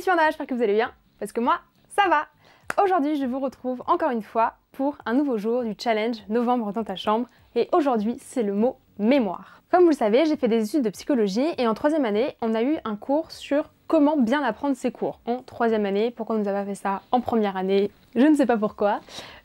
Fiona, j'espère que vous allez bien, parce que moi, ça va. Aujourd'hui, je vous retrouve encore une fois pour un nouveau jour du challenge Novembre dans ta chambre. Et aujourd'hui, c'est le mot mémoire. Comme vous le savez, j'ai fait des études de psychologie et en troisième année, on a eu un cours sur comment bien apprendre ses cours. En troisième année, pourquoi on nous a pas fait ça en première année? Je ne sais pas pourquoi.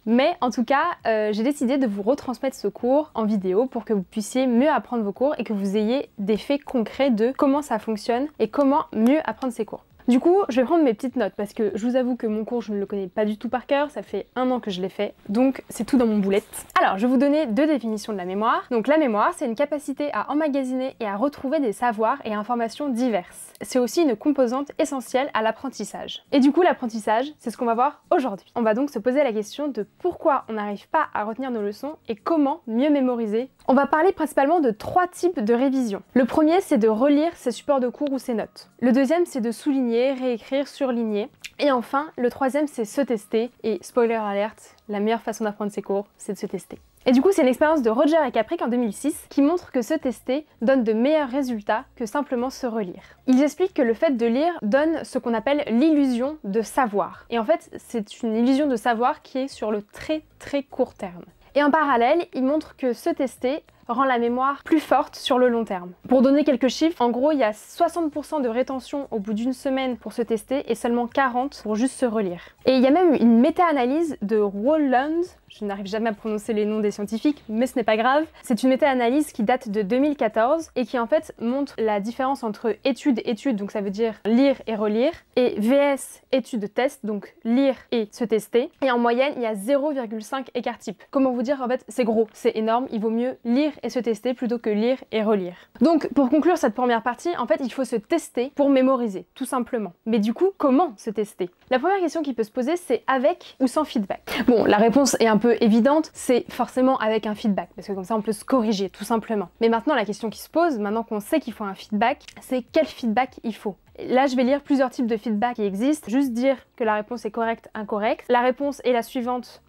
Mais en tout cas, j'ai décidé de vous retransmettre ce cours en vidéo pour que vous puissiez mieux apprendre vos cours et que vous ayez des faits concrets de comment ça fonctionne et comment mieux apprendre ses cours. Du coup, je vais prendre mes petites notes parce que je vous avoue que mon cours, je ne le connais pas du tout par cœur, ça fait 1 an que je l'ai fait, donc c'est tout dans mon boulette. Alors, je vais vous donner 2 définitions de la mémoire. Donc la mémoire, c'est une capacité à emmagasiner et à retrouver des savoirs et informations diverses. C'est aussi une composante essentielle à l'apprentissage. Et du coup, l'apprentissage, c'est ce qu'on va voir aujourd'hui. On va donc se poser la question de pourquoi on n'arrive pas à retenir nos leçons et comment mieux mémoriser. On va parler principalement de 3 types de révision. Le premier, c'est de relire ses supports de cours ou ses notes. Le deuxième, c'est de souligner, réécrire, surligner. Et enfin, le troisième, c'est se tester. Et spoiler alert, la meilleure façon d'apprendre ses cours, c'est de se tester. Et du coup, c'est une expérience de Roger et Caprick en 2006 qui montre que se tester donne de meilleurs résultats que simplement se relire. Ils expliquent que le fait de lire donne ce qu'on appelle l'illusion de savoir. Et en fait, c'est une illusion de savoir qui est sur le très court terme. Et en parallèle, ils montrent que se tester rend la mémoire plus forte sur le long terme. Pour donner quelques chiffres, en gros, il y a 60% de rétention au bout d'une semaine pour se tester et seulement 40% pour juste se relire. Et il y a même une méta-analyse de Rowland, je n'arrive jamais à prononcer les noms des scientifiques, mais ce n'est pas grave. C'est une méta-analyse qui date de 2014 et qui en fait montre la différence entre étude, donc ça veut dire lire et relire, et VS étude-test, donc lire et se tester. Et en moyenne, il y a 0,5 écart type. Comment vous dire, en fait, c'est gros, c'est énorme, il vaut mieux lire et se tester plutôt que lire et relire. Donc pour conclure cette première partie, en fait, il faut se tester pour mémoriser, tout simplement. Mais du coup, comment se tester? La première question qui peut se poser, c'est avec ou sans feedback. Bon, la réponse est un peu évidente, c'est forcément avec un feedback, parce que comme ça on peut se corriger, tout simplement. Mais maintenant, la question qui se pose, maintenant qu'on sait qu'il faut un feedback, c'est quel feedback il faut? Là, je vais lire plusieurs types de feedback qui existent, juste dire que la réponse est correcte, incorrecte. La réponse est la suivante,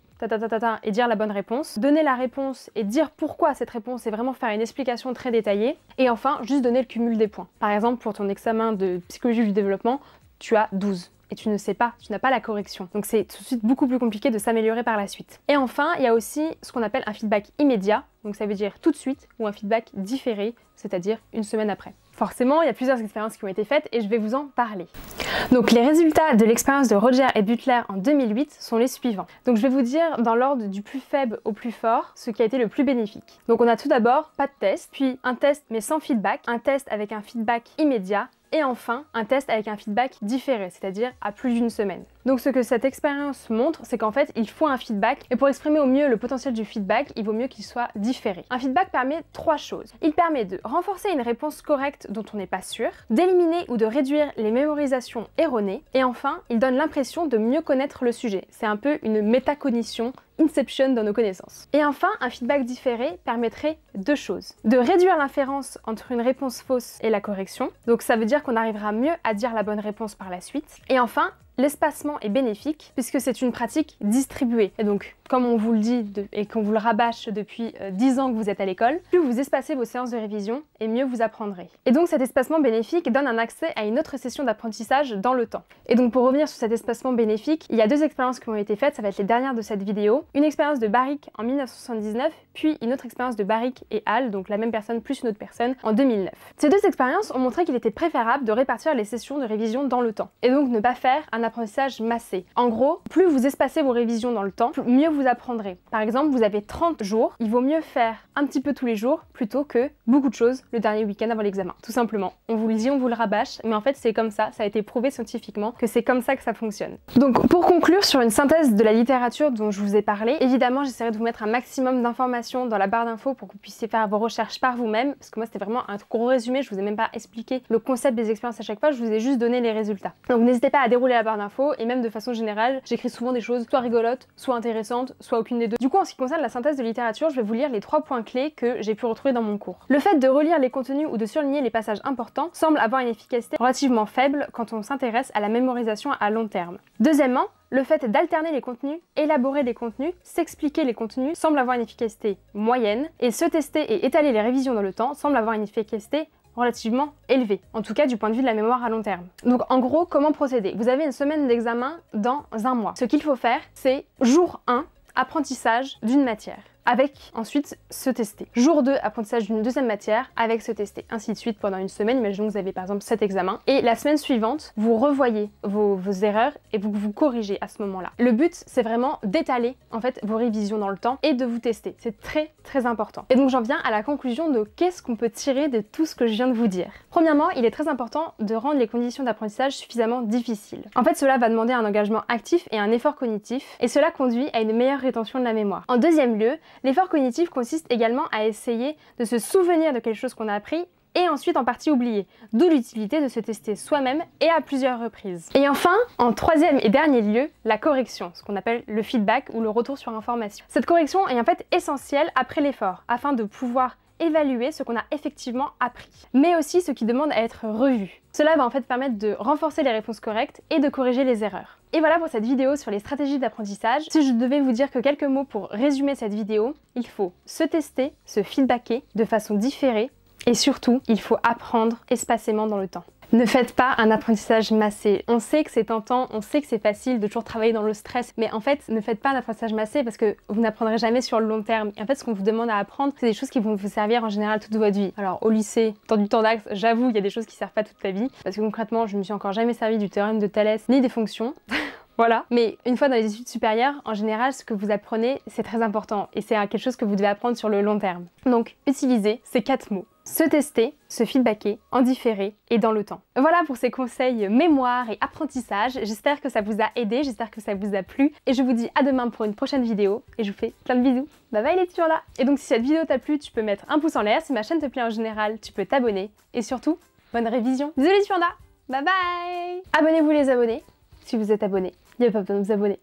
et dire la bonne réponse. Donner la réponse et dire pourquoi cette réponse et vraiment faire une explication très détaillée. Et enfin, juste donner le cumul des points. Par exemple, pour ton examen de psychologie du développement, tu as 12. Et tu ne sais pas, tu n'as pas la correction. Donc c'est tout de suite beaucoup plus compliqué de s'améliorer par la suite. Et enfin, il y a aussi ce qu'on appelle un feedback immédiat, donc ça veut dire tout de suite, ou un feedback différé, c'est-à-dire une semaine après. Forcément, il y a plusieurs expériences qui ont été faites et je vais vous en parler. Donc les résultats de l'expérience de Roger et Butler en 2008 sont les suivants. Donc je vais vous dire dans l'ordre du plus faible au plus fort ce qui a été le plus bénéfique. Donc on a tout d'abord pas de test, puis un test mais sans feedback, un test avec un feedback immédiat, et enfin, un test avec un feedback différé, c'est-à-dire à plus d'une semaine. Donc ce que cette expérience montre, c'est qu'en fait, il faut un feedback, et pour exprimer au mieux le potentiel du feedback, il vaut mieux qu'il soit différé. Un feedback permet 3 choses. Il permet de renforcer une réponse correcte dont on n'est pas sûr, d'éliminer ou de réduire les mémorisations erronées, et enfin, il donne l'impression de mieux connaître le sujet. C'est un peu une métacognition, Inception dans nos connaissances. Et enfin, un feedback différé permettrait 2 choses. De réduire l'inférence entre une réponse fausse et la correction, donc ça veut dire qu'on arrivera mieux à dire la bonne réponse par la suite. Et enfin, l'espacement est bénéfique puisque c'est une pratique distribuée. Et donc, comme on vous le dit et qu'on vous le rabâche depuis 10 ans que vous êtes à l'école, plus vous espacez vos séances de révision et mieux vous apprendrez. Et donc cet espacement bénéfique donne un accès à une autre session d'apprentissage dans le temps. Et donc pour revenir sur cet espacement bénéfique, il y a 2 expériences qui ont été faites, ça va être les dernières de cette vidéo. Une expérience de Barrick en 1979, puis une autre expérience de Barrick et Hall, donc la même personne plus une autre personne, en 2009. Ces 2 expériences ont montré qu'il était préférable de répartir les sessions de révision dans le temps. Et donc ne pas faire un apprentissage massé. En gros, plus vous espacez vos révisions dans le temps, mieux vous apprendrez. Par exemple, vous avez 30 jours, il vaut mieux faire un petit peu tous les jours plutôt que beaucoup de choses le dernier week-end avant l'examen. Tout simplement. On vous le dit, on vous le rabâche, mais en fait c'est comme ça a été prouvé scientifiquement que c'est comme ça que ça fonctionne. Donc pour conclure sur une synthèse de la littérature dont je vous ai parlé, évidemment j'essaierai de vous mettre un maximum d'informations dans la barre d'infos pour que vous puissiez faire vos recherches par vous-même, parce que moi c'était vraiment un gros résumé, je vous ai même pas expliqué le concept des expériences à chaque fois, je vous ai juste donné les résultats. Donc n'hésitez pas à dérouler la barre d'infos, et même de façon générale, j'écris souvent des choses soit rigolotes, soit intéressantes, soit aucune des deux. Du coup, en ce qui concerne la synthèse de littérature, je vais vous lire les 3 points clés que j'ai pu retrouver dans mon cours. Le fait de relire les contenus ou de surligner les passages importants semble avoir une efficacité relativement faible quand on s'intéresse à la mémorisation à long terme. Deuxièmement, le fait d'alterner les contenus, élaborer les contenus, s'expliquer les contenus semble avoir une efficacité moyenne, et se tester et étaler les révisions dans le temps semble avoir une efficacité relativement élevé, en tout cas du point de vue de la mémoire à long terme. Donc en gros, comment procéder? Vous avez une semaine d'examen dans un mois. Ce qu'il faut faire, c'est jour 1, apprentissage d'une matière, avec ensuite se tester. Jour 2, apprentissage d'une deuxième matière avec se tester. Ainsi de suite pendant une semaine. Imaginons que vous avez par exemple 7 examens. Et la semaine suivante, vous revoyez vos erreurs et vous corrigez à ce moment-là. Le but, c'est vraiment d'étaler en fait vos révisions dans le temps et de vous tester. C'est très très important. Et donc j'en viens à la conclusion de qu'est-ce qu'on peut tirer de tout ce que je viens de vous dire. Premièrement, il est très important de rendre les conditions d'apprentissage suffisamment difficiles. En fait, cela va demander un engagement actif et un effort cognitif, et cela conduit à une meilleure rétention de la mémoire. En deuxième lieu, l'effort cognitif consiste également à essayer de se souvenir de quelque chose qu'on a appris et ensuite en partie oublier, d'où l'utilité de se tester soi-même et à plusieurs reprises. Et enfin, en troisième et dernier lieu, la correction, ce qu'on appelle le feedback ou le retour sur information. Cette correction est en fait essentielle après l'effort, afin de pouvoir évaluer ce qu'on a effectivement appris, mais aussi ce qui demande à être revu. Cela va en fait permettre de renforcer les réponses correctes et de corriger les erreurs. Et voilà pour cette vidéo sur les stratégies d'apprentissage. Si je devais vous dire que quelques mots pour résumer cette vidéo, il faut se tester, se feedbacker de façon différée et surtout, il faut apprendre espacément dans le temps. Ne faites pas un apprentissage massé. On sait que c'est tentant, on sait que c'est facile de toujours travailler dans le stress, mais en fait, ne faites pas un apprentissage massé parce que vous n'apprendrez jamais sur le long terme. Et en fait, ce qu'on vous demande à apprendre, c'est des choses qui vont vous servir en général toute votre vie. Alors au lycée, dans du temps d'axe, j'avoue, il y a des choses qui servent pas toute la vie, parce que concrètement, je me suis encore jamais servi du théorème de Thalès ni des fonctions. Voilà. Mais une fois dans les études supérieures, en général, ce que vous apprenez, c'est très important et c'est quelque chose que vous devez apprendre sur le long terme. Donc, utilisez ces 4 mots. Se tester, se feedbacker, en différé et dans le temps. Voilà pour ces conseils mémoire et apprentissage. J'espère que ça vous a aidé, j'espère que ça vous a plu et je vous dis à demain pour une prochaine vidéo et je vous fais plein de bisous. Bye bye les là. Et donc si cette vidéo t'a plu, tu peux mettre un pouce en l'air. Si ma chaîne te plaît en général, tu peux t'abonner et surtout, bonne révision. Bisous les Bye bye. Abonnez-vous les abonnés. Si vous êtes abonné, il n'y a pas besoin de vous abonner.